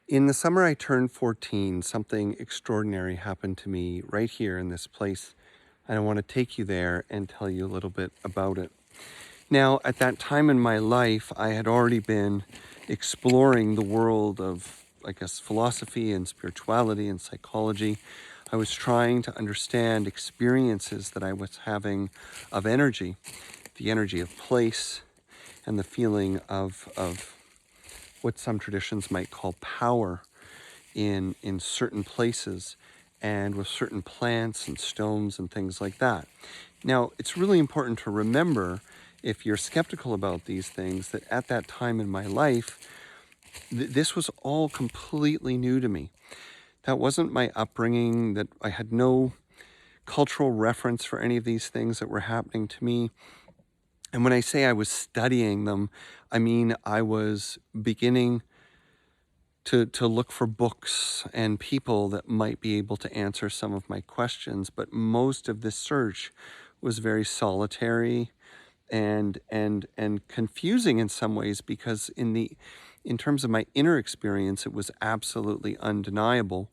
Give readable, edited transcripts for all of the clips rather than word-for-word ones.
In the summer I turned 14, something extraordinary happened to me right here in this place. And I want to take you there and tell you a little bit about it. Now, at that time in my life, I had already been exploring the world of, I guess, philosophy and spirituality and psychology. I was trying to understand experiences that I was having of energy, the energy of place, and the feeling of what some traditions might call power in certain places and with certain plants and stones and things like that. Now, it's really important to remember, if you're skeptical about these things, that at that time in my life, this was all completely new to me. That wasn't my upbringing, that I had no cultural reference for any of these things that were happening to me. And when I say I was studying them, I mean I was beginning to look for books and people that might be able to answer some of my questions. But most of this search was very solitary and confusing in some ways, because in terms of my inner experience, it was absolutely undeniable.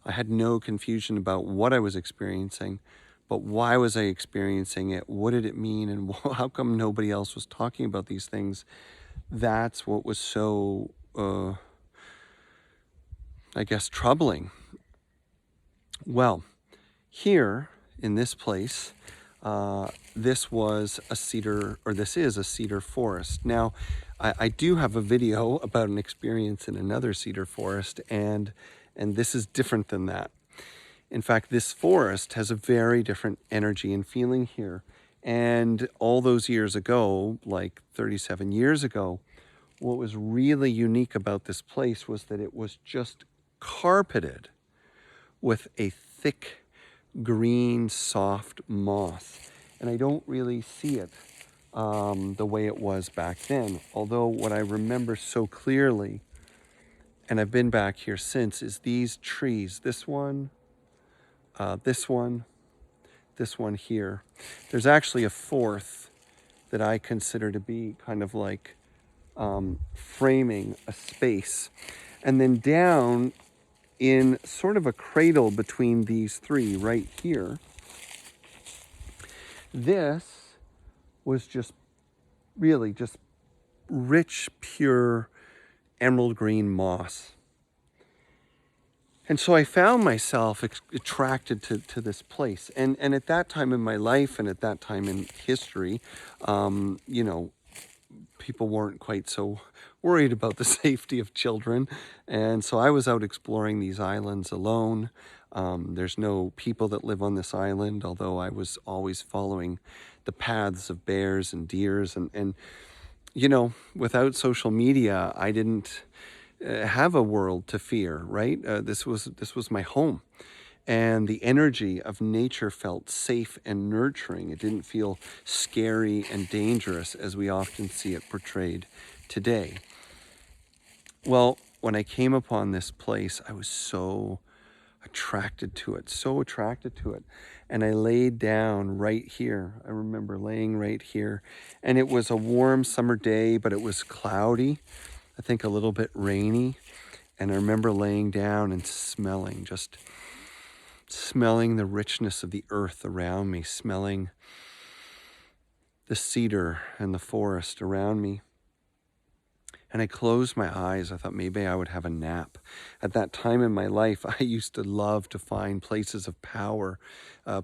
I had no confusion about what I was experiencing, but why was I experiencing it? What did it mean? And how come nobody else was talking about these things? That's what was so I guess, troubling. Well, here in this place, this was a cedar, or this is a cedar forest. Now, I do have a video about an experience in another cedar forest, and this is different than that. In fact, this forest has a very different energy and feeling here. And all those years ago, like 37 years ago, what was really unique about this place was that it was just carpeted with a thick green soft moss, and I don't really see it the way it was back then. Although what I remember so clearly, and I've been back here since, is these trees, this one, this one, this one here. There's actually a fourth that I consider to be kind of like framing a space. And then down in sort of a cradle between these three right here, this was just really just rich, pure emerald green moss. And so I found myself attracted to this place. And at that time in my life and at that time in history, people weren't quite so worried about the safety of children. And so I was out exploring these islands alone. There's no people that live on this island, although I was always following the paths of bears and deers. And without social media, I didn't have a world to fear, right? This was my home. And the energy of nature felt safe and nurturing. It didn't feel scary and dangerous as we often see it portrayed today. Well, when I came upon this place, I was so attracted to it. And I laid down right here. I remember laying right here. And it was a warm summer day, but it was cloudy, I think a little bit rainy. And I remember laying down and just smelling the richness of the earth around me, smelling the cedar and the forest around me. And I closed my eyes. I thought maybe I would have a nap. At that time in my life, I used to love to find places of power,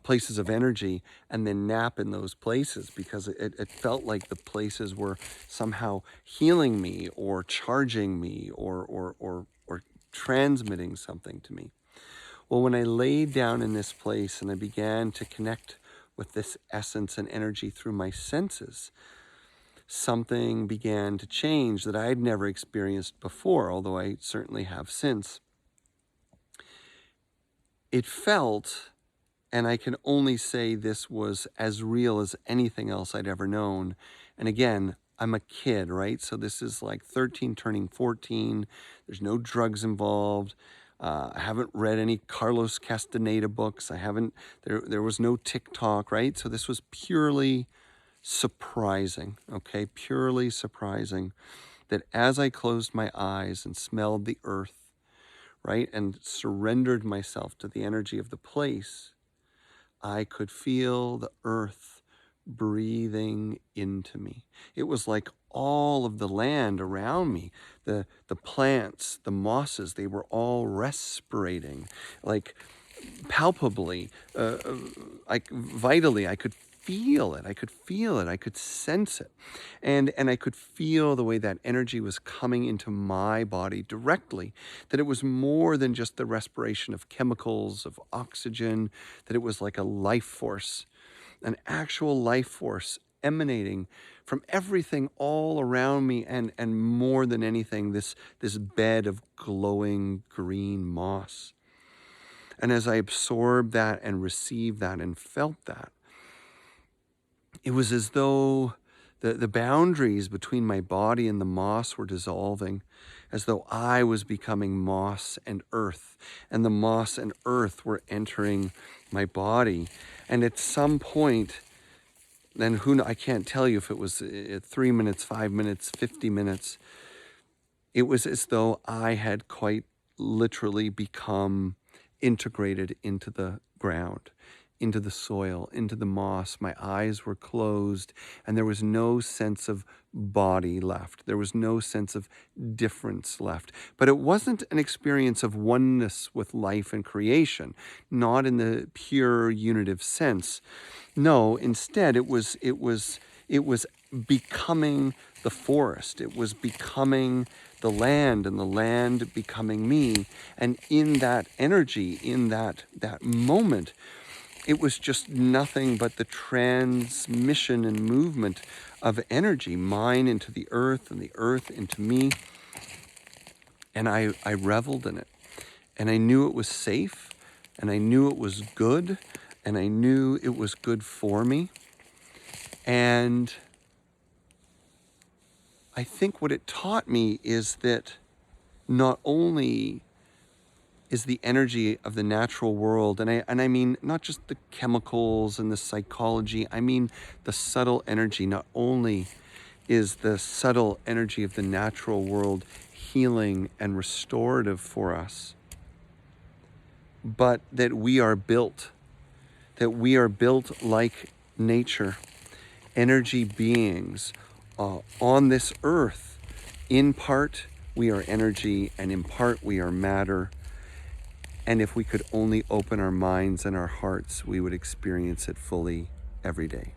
places of energy, and then nap in those places, because it felt like the places were somehow healing me or charging me or transmitting something to me. Well, when I laid down in this place and I began to connect with this essence and energy through my senses, something began to change that I had never experienced before, although I certainly have since. It felt, and I can only say this was as real as anything else I'd ever known. And again, I'm a kid, right? So this is like 13 turning 14. There's no drugs involved. I haven't read any Carlos Castaneda books. There was no TikTok, right? So this was purely surprising, okay? Purely surprising, that as I closed my eyes and smelled the earth right, and surrendered myself to the energy of the place, I could feel the earth breathing into me. It was like all of the land around me, the plants, the mosses, they were all respirating, like palpably, vitally. I could feel it. I could feel it. I could sense it. And I could feel the way that energy was coming into my body directly, that it was more than just the respiration of chemicals, of oxygen, that it was like a life force, an actual life force emanating from everything all around me, and more than anything, this bed of glowing green moss. And as I absorbed that and received that and felt that, it was as though the boundaries between my body and the moss were dissolving, as though I was becoming moss and earth, and the moss and earth were entering my body. And at some point, and I can't tell you if it was 3 minutes, 5 minutes, 50 minutes, it was as though I had quite literally become integrated into the ground, into the soil, into the moss. My eyes were closed, and there was no sense of body left. There was no sense of difference left. But it wasn't an experience of oneness with life and creation, not in the pure unitive sense. No, instead it was becoming the forest. It was becoming the land, and the land becoming me. And in that energy, in that moment, it was just nothing but the transmission and movement of energy, mine into the earth and the earth into me. And I reveled in it. And I knew it was safe, and I knew it was good, and I knew it was good for me. And I think what it taught me is that not only is the energy of the natural world, and I mean not just the chemicals and the psychology, I mean the subtle energy. Not only is the subtle energy of the natural world healing and restorative for us, but that we are built like nature, energy beings on this earth. In part, we are energy, and in part, we are matter. And if we could only open our minds and our hearts, we would experience it fully every day.